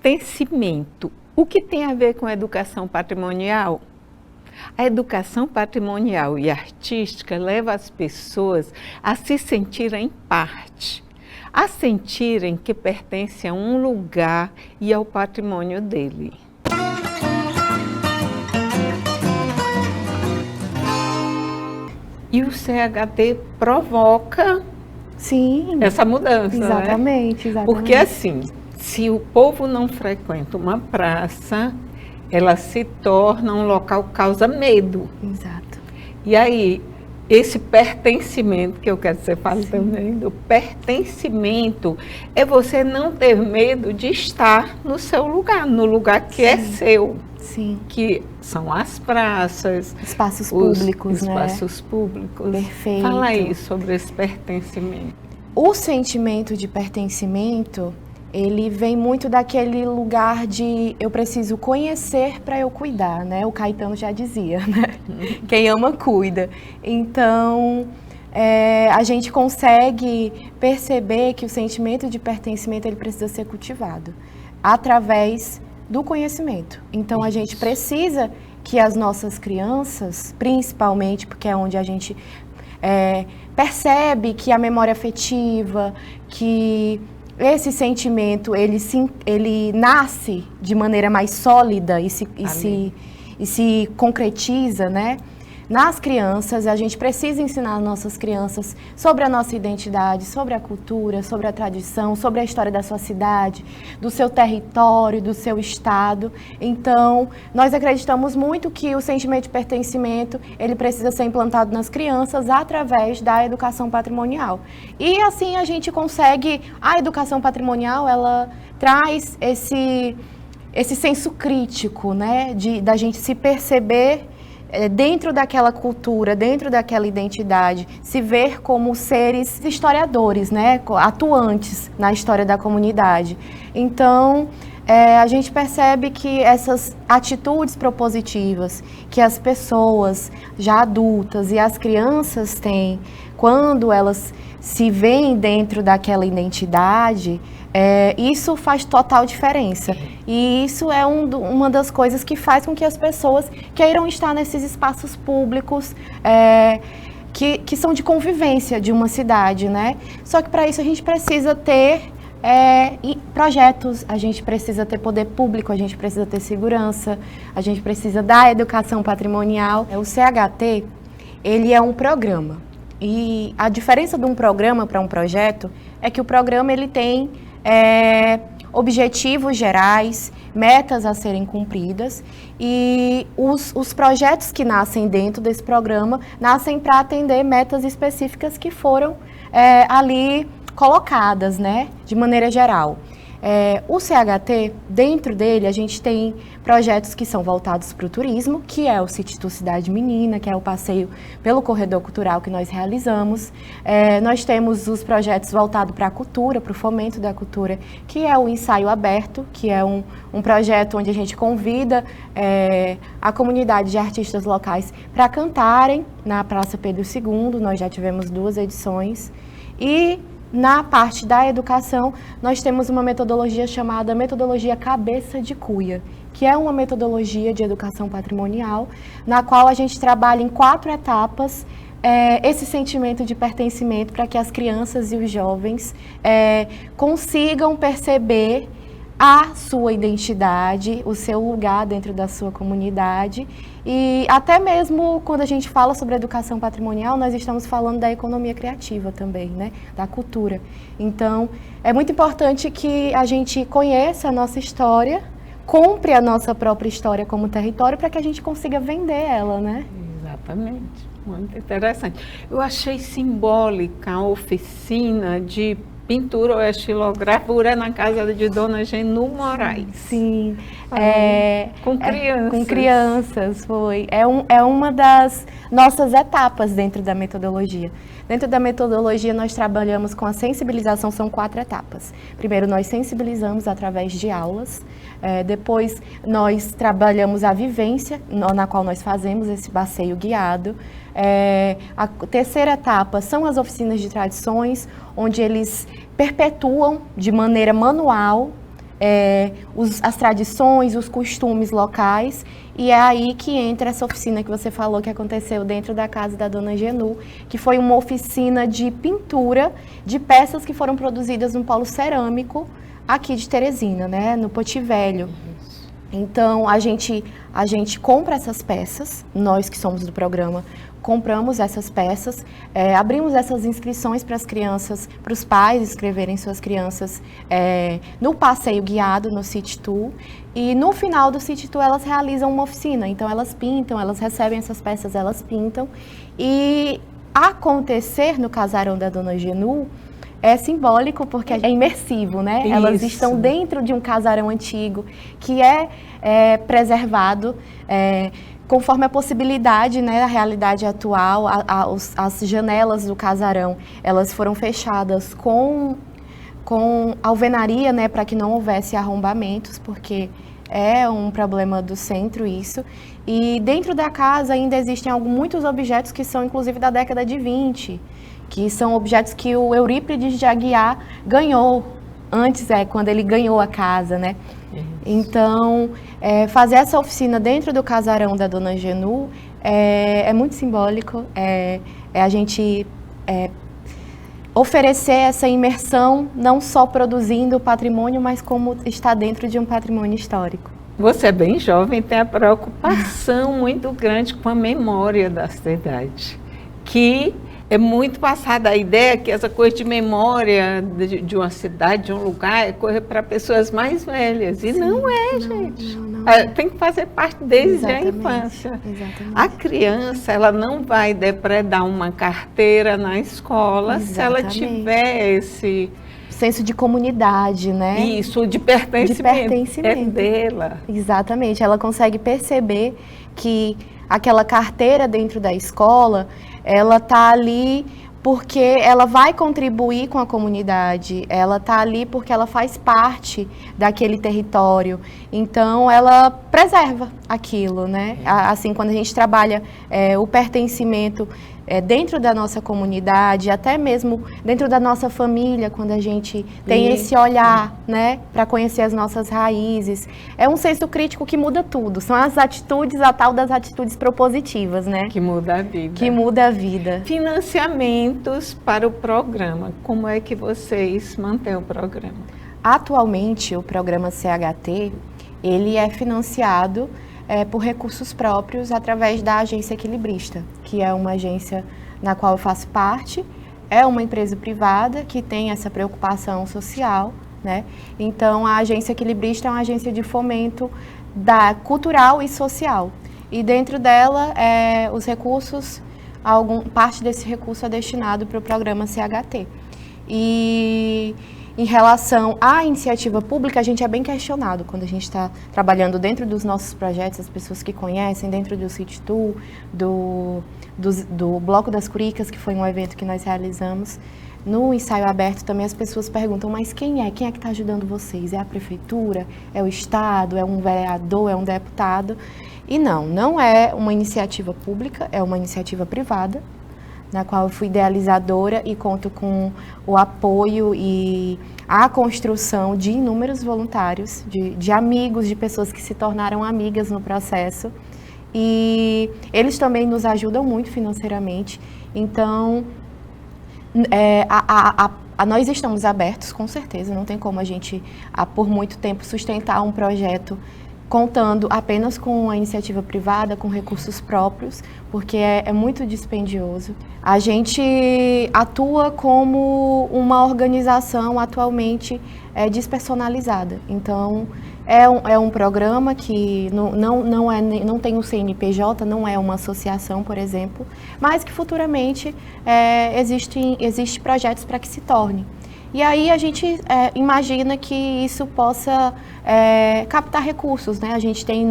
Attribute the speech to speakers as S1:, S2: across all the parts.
S1: pertencimento. O que tem a ver com educação patrimonial? A educação patrimonial e artística leva as pessoas a se sentirem parte, a sentirem que pertencem a um lugar e ao patrimônio dele. E o CHT provoca essa mudança,
S2: exatamente,
S1: né?
S2: Exatamente.
S1: Porque assim, se o povo não frequenta uma praça, ela se torna um local que causa medo.
S2: Exato.
S1: E aí, esse pertencimento, que eu quero que você fale também, do pertencimento, é você não ter medo de estar no seu lugar, no lugar que é seu.
S2: Sim.
S1: Que são as praças,
S2: espaços públicos, né?
S1: Espaços públicos.
S2: Perfeito.
S1: Fala aí sobre esse pertencimento.
S2: O sentimento de pertencimento, ele vem muito daquele lugar de eu preciso conhecer para eu cuidar, né? O Caetano já dizia, né? Quem ama, cuida. Então, a gente consegue perceber que o sentimento de pertencimento ele precisa ser cultivado através do conhecimento. Então, a gente precisa que as nossas crianças, principalmente, porque é onde a gente percebe que a memória afetiva, que esse sentimento, ele nasce de maneira mais sólida e se concretiza, né? Nas crianças, a gente precisa ensinar as nossas crianças sobre a nossa identidade, sobre a cultura, sobre a tradição, sobre a história da sua cidade, do seu território, do seu estado. Então, nós acreditamos muito que o sentimento de pertencimento, ele precisa ser implantado nas crianças através da educação patrimonial. E assim a gente consegue, a educação patrimonial, ela traz esse senso crítico, né, da gente se perceber dentro daquela cultura, dentro daquela identidade, se ver como seres historiadores, né, atuantes na história da comunidade. Então, a gente percebe que essas atitudes propositivas que as pessoas já adultas e as crianças têm, quando elas se veem dentro daquela identidade, isso faz total diferença. E isso é uma das coisas que faz com que as pessoas queiram estar nesses espaços públicos que são de convivência de uma cidade, né? Só que para isso a gente precisa ter projetos, a gente precisa ter poder público, a gente precisa ter segurança, a gente precisa da educação patrimonial. O CHT, ele é um programa. E a diferença de um programa para um projeto é que o programa ele tem objetivos gerais, metas a serem cumpridas, e os projetos que nascem dentro desse programa nascem para atender metas específicas que foram ali colocadas, né, de maneira geral. O CHT, dentro dele, a gente tem projetos que são voltados para o turismo, que é o Sítio Cidade Menina, que é o passeio pelo corredor cultural que nós realizamos. Nós temos os projetos voltados para a cultura, para o fomento da cultura, que é o Ensaio Aberto, que é um projeto onde a gente convida a comunidade de artistas locais para cantarem na Praça Pedro II. Nós já tivemos 2 edições. E na parte da educação, nós temos uma metodologia chamada Metodologia Cabeça de Cuia, que é uma metodologia de educação patrimonial, na qual a gente trabalha em 4 etapas esse sentimento de pertencimento para que as crianças e os jovens consigam perceber a sua identidade, o seu lugar dentro da sua comunidade. E até mesmo quando a gente fala sobre educação patrimonial, nós estamos falando da economia criativa também, né? Da cultura. Então, é muito importante que a gente conheça a nossa história, compre a nossa própria história como território para que a gente consiga vender ela, né?
S1: Exatamente. Muito interessante. Eu achei simbólica a oficina de pintura ou estilogravura na casa de Dona Genu Moraes.
S2: Sim.
S1: Com crianças.
S2: Com crianças, foi. É uma das nossas etapas dentro da metodologia. Dentro da metodologia, nós trabalhamos com a sensibilização, são 4 etapas. Primeiro, nós sensibilizamos através de aulas. Depois, nós trabalhamos a vivência, na qual nós fazemos esse passeio guiado. A terceira etapa são as oficinas de tradições, onde eles perpetuam de maneira manual as tradições, os costumes locais, e é aí que entra essa oficina que você falou que aconteceu dentro da casa da Dona Genu, que foi uma oficina de pintura de peças que foram produzidas no polo cerâmico aqui de Teresina, né, no Poti Velho. Então, a gente compra essas peças, nós que somos do programa, compramos essas peças, abrimos essas inscrições para as crianças, para os pais inscreverem suas crianças no passeio guiado, no City Tour, e no final do City Tour elas realizam uma oficina, então elas pintam, elas recebem essas peças, elas pintam, e acontecer no casarão da Dona Genu é simbólico porque é imersivo, né?
S1: Isso.
S2: Elas estão dentro de um casarão antigo que é preservado conforme a possibilidade, né, da realidade atual. As janelas do casarão, elas foram fechadas com alvenaria, né, para que não houvesse arrombamentos, porque é um problema do centro isso. E dentro da casa ainda existem muitos objetos que são inclusive da década de 20, que são objetos que o Eurípides de Aguiar ganhou antes, quando ele ganhou a casa, né? Isso. Então, fazer essa oficina dentro do casarão da Dona Genu é muito simbólico, a gente oferecer essa imersão, não só produzindo o patrimônio, mas como está dentro de um patrimônio histórico.
S1: Você é bem jovem, tem a preocupação muito grande com a memória da cidade, que é muito passada a ideia que essa coisa de memória de uma cidade, de um lugar, é coisa para pessoas mais velhas. E sim, não é, gente. Não. Tem que fazer parte desde a infância. Exatamente. A criança, ela não vai depredar uma carteira na escola se ela tiver esse
S2: senso de comunidade, né?
S1: Isso, de pertencimento. É dela.
S2: Exatamente. Ela consegue perceber que aquela carteira dentro da escola, ela está ali porque ela vai contribuir com a comunidade, ela está ali porque ela faz parte daquele território, então ela preserva aquilo, né? Assim, quando a gente trabalha o pertencimento dentro da nossa comunidade, até mesmo dentro da nossa família, quando a gente tem esse olhar, né, para conhecer as nossas raízes, é um senso crítico que muda tudo, são as atitudes, a tal das atitudes propositivas, né?
S1: Que muda a vida.
S2: Que muda a vida.
S1: Financiamentos para o programa, como é que vocês mantêm o programa?
S2: Atualmente, o programa CHT, ele é financiado por recursos próprios através da Agência Equilibrista, que é uma agência na qual eu faço parte, é uma empresa privada que tem essa preocupação social, né? Então, a Agência Equilibrista é uma agência de fomento cultural e social. E dentro dela, os recursos, parte desse recurso é destinado para o programa CHT. E em relação à iniciativa pública, a gente é bem questionado quando a gente está trabalhando dentro dos nossos projetos, as pessoas que conhecem, dentro do City Tour, do Bloco das Curicas, que foi um evento que nós realizamos. No ensaio aberto também as pessoas perguntam, mas quem é que está ajudando vocês? É a prefeitura? É o Estado? É um vereador? É um deputado? E não é uma iniciativa pública, é uma iniciativa privada, na qual eu fui idealizadora e conto com o apoio e a construção de inúmeros voluntários, de amigos, de pessoas que se tornaram amigas no processo. E eles também nos ajudam muito financeiramente. Então, nós estamos abertos, com certeza, não tem como a gente, por muito tempo, sustentar um projeto contando apenas com a iniciativa privada, com recursos próprios, porque é muito dispendioso. A gente atua como uma organização atualmente despersonalizada. Então, é um programa que não tem um CNPJ, não é uma associação, por exemplo, mas que futuramente existem projetos para que se torne. E aí a gente imagina que isso possa captar recursos, né? A gente tem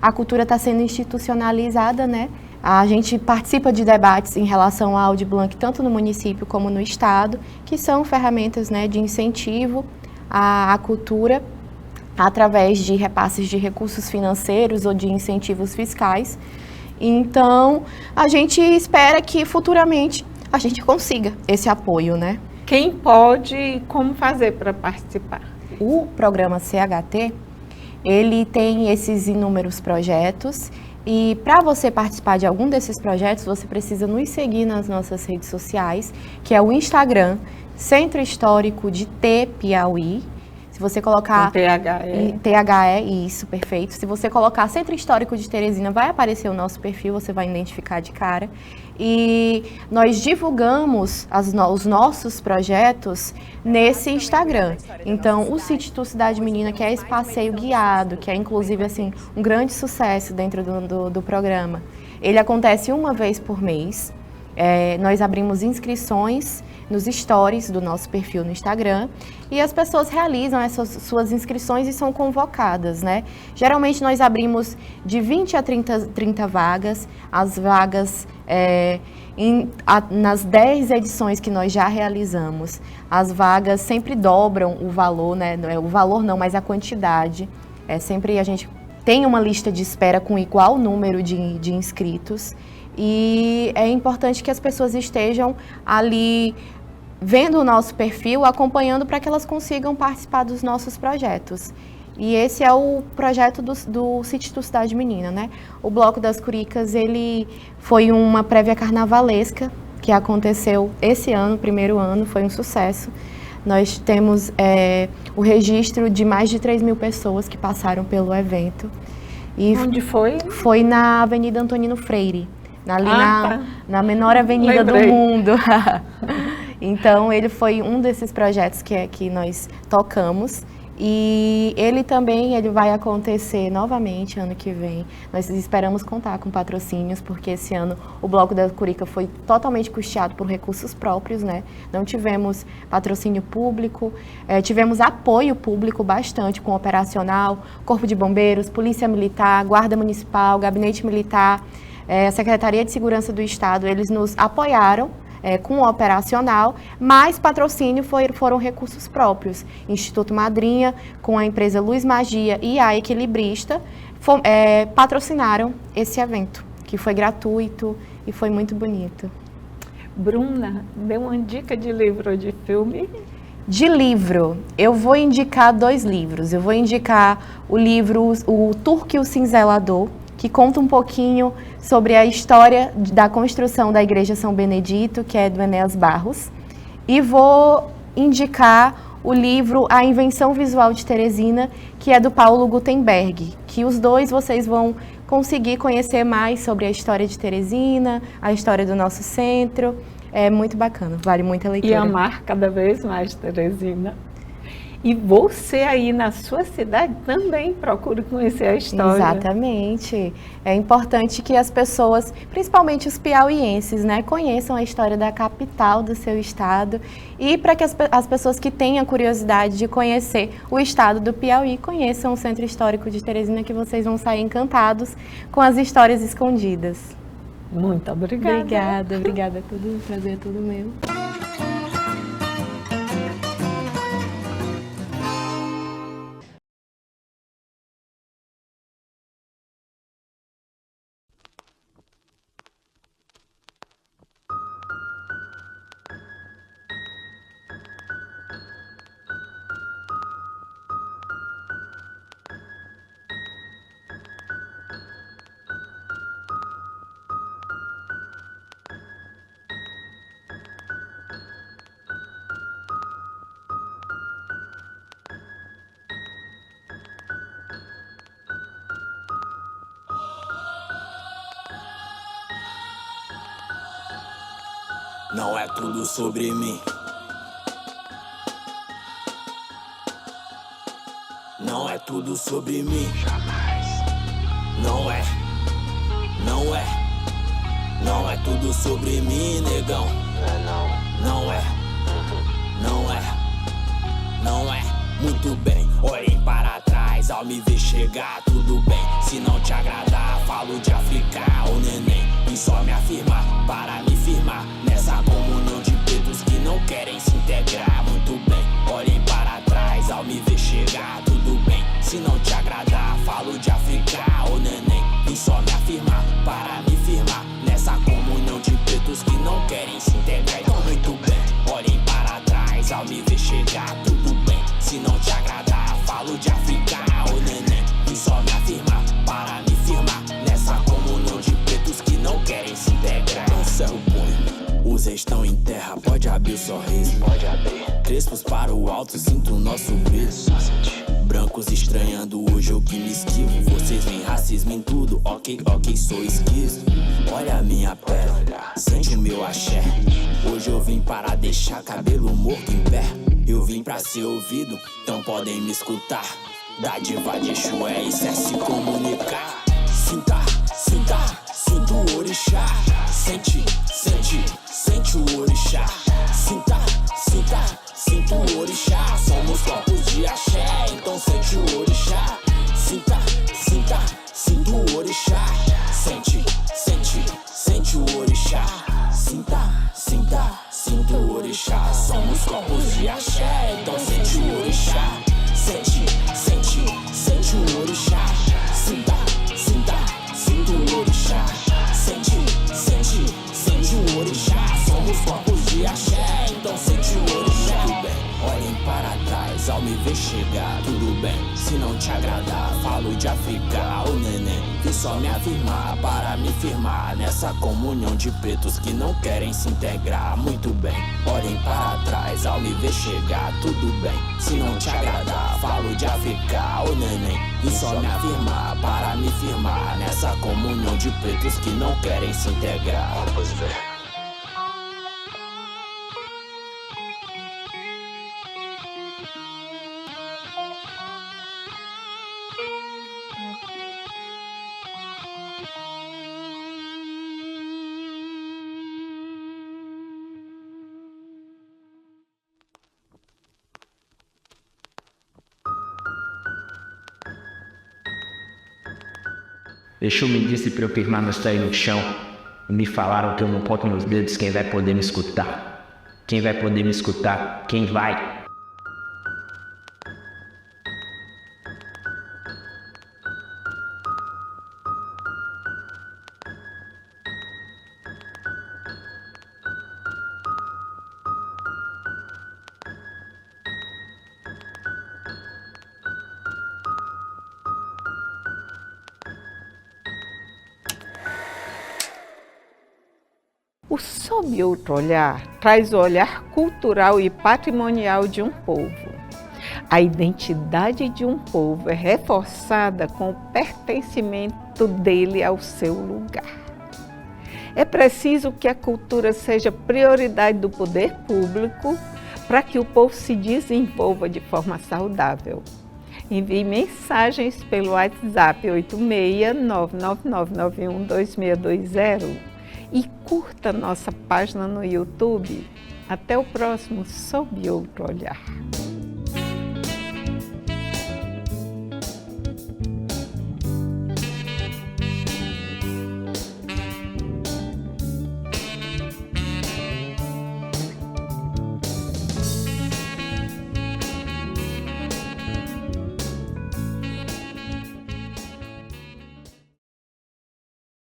S2: a cultura está sendo institucionalizada, né? A gente participa de debates em relação ao Aldir Blanc, tanto no município como no estado, que são ferramentas, né, de incentivo à cultura através de repasses de recursos financeiros ou de incentivos fiscais. Então, a gente espera que futuramente a gente consiga esse apoio, né?
S1: Quem pode e como fazer para participar?
S2: o programa CHT, ele tem esses inúmeros projetos e para você participar de algum desses projetos, você precisa nos seguir nas nossas redes sociais, que é o Instagram, Centro Histórico de Piauí. Se você colocar... THE, isso, perfeito. Se você colocar Centro Histórico de Teresina, vai aparecer o nosso perfil, você vai identificar de cara. E nós divulgamos os nossos projetos nesse Instagram. Então, o City Cidade Menina, que é esse passeio guiado, que é inclusive assim, um grande sucesso dentro do programa, ele acontece uma vez por mês. Nós abrimos inscrições nos stories do nosso perfil no Instagram e as pessoas realizam essas suas inscrições e são convocadas, né? Geralmente nós abrimos de 20 a 30 vagas, as vagas nas 10 edições que nós já realizamos, as vagas sempre dobram o valor, né? O valor não, mas a quantidade. Sempre a gente tem uma lista de espera com igual número de inscritos. E é importante que as pessoas estejam ali vendo o nosso perfil, acompanhando para que elas consigam participar dos nossos projetos. E esse é o projeto do Sítio Cidade Menina, né? O Bloco das Curicas, ele foi uma prévia carnavalesca que aconteceu esse ano, primeiro ano, foi um sucesso. Nós temos o registro de mais de 3.000 pessoas que passaram pelo evento. E
S1: onde foi?
S2: Foi na Avenida Antonino Freire. Na menor avenida do mundo. Então, ele foi um desses projetos que nós tocamos. E ele vai acontecer novamente ano que vem. Nós esperamos contar com patrocínios, porque esse ano o Bloco da Curica foi totalmente custeado por recursos próprios, né? Não tivemos patrocínio público, tivemos apoio público bastante com operacional, Corpo de Bombeiros, Polícia Militar, Guarda Municipal, Gabinete Militar, a Secretaria de Segurança do Estado, eles nos apoiaram com o operacional, mas patrocínio foram recursos próprios. Instituto Madrinha, com a empresa Luz Magia e a Equilibrista, patrocinaram esse evento, que foi gratuito e foi muito bonito.
S1: Bruna, dê uma dica de livro ou de filme?
S2: De livro, eu vou indicar 2 livros. Eu vou indicar o livro O Turco e o Cinzelador, que conta um pouquinho sobre a história da construção da Igreja São Benedito, que é do Enéas Barros. E vou indicar o livro A Invenção Visual de Teresina, que é do Paulo Gutenberg, que os dois vocês vão conseguir conhecer mais sobre a história de Teresina, a história do nosso centro. É muito bacana, vale muito a leitura.
S1: E amar cada vez mais Teresina. E você aí na sua cidade também procure conhecer a história.
S2: Exatamente. É importante que as pessoas, principalmente os piauienses, né, conheçam a história da capital do seu estado e para que as pessoas que tenham curiosidade de conhecer o estado do Piauí conheçam o Centro Histórico de Teresina, que vocês vão sair encantados com as histórias escondidas.
S1: Muito obrigada.
S2: Obrigada. O prazer é tudo meu.
S3: Não é tudo sobre mim. Não é tudo sobre mim. Jamais. Não é. Não é. Não é tudo sobre mim, negão. Não é. Não é. Não é. Muito bem, olhem para trás. Ao me ver chegar, tudo bem. Se não te agradar, falo de África ou neném. E só me afirmar para me firmar nessa comunhão de pretos que não querem se integrar. Muito bem, olhem para trás. Ao me ver chegar, tudo bem. Se não te agradar, falo de África ou neném. E só me afirmar para me firmar nessa comunhão de pretos que não querem se integrar. Então muito bem, olhem para trás. Ao me ver chegar, tudo bem. Se não te agradar, vocês estão em terra, pode abrir o sorriso. Pode abrir. Crespos para o alto, sinto o nosso brilho. Brancos estranhando hoje eu que me esquivo. Vocês veem racismo em tudo, ok, sou esquizo. Olha a minha pele, sente o meu axé. Hoje eu vim para deixar cabelo morto em pé. Eu vim pra ser ouvido, então podem me escutar. Dádiva de Exu isso é se comunicar. Sinta, sinta o orixá. Sente o orixá. Sinta o orixá. Somos corpos de axé, então sente o orixá. Sinta o orixá. Sente o orixá. Sinta o orixá. Somos corpos de axé, então sente o orixá. Sente o orixá. Sinta o orixá. Sente o orixá. Somos corpos de axé, então sente o orixá. Tudo bem, olhem para trás ao me ver chegar. Tudo bem, se não te agradar, falo de África, o neném. Vim só me afirmar para me firmar nessa comunhão de pretos que não querem se integrar. Muito bem, olhem para trás ao me ver chegar. Tudo bem, se não te agradar, falo de África, o neném. Vim só me afirmar para me firmar nessa comunhão de pretos que não querem se integrar. Vamos ver.
S4: Exu me disse pra eu firmar meus pés no chão. E me falaram que eu não conto nos dedos quem vai poder me escutar. Quem vai poder me escutar? Quem vai?
S1: O Sob Outro Olhar traz o olhar cultural e patrimonial de um povo. A identidade de um povo é reforçada com o pertencimento dele ao seu lugar. É preciso que a cultura seja prioridade do poder público para que o povo se desenvolva de forma saudável. Envie mensagens pelo WhatsApp 86-999912620 e curta nossa página no YouTube. Até o próximo Sob Outro Olhar.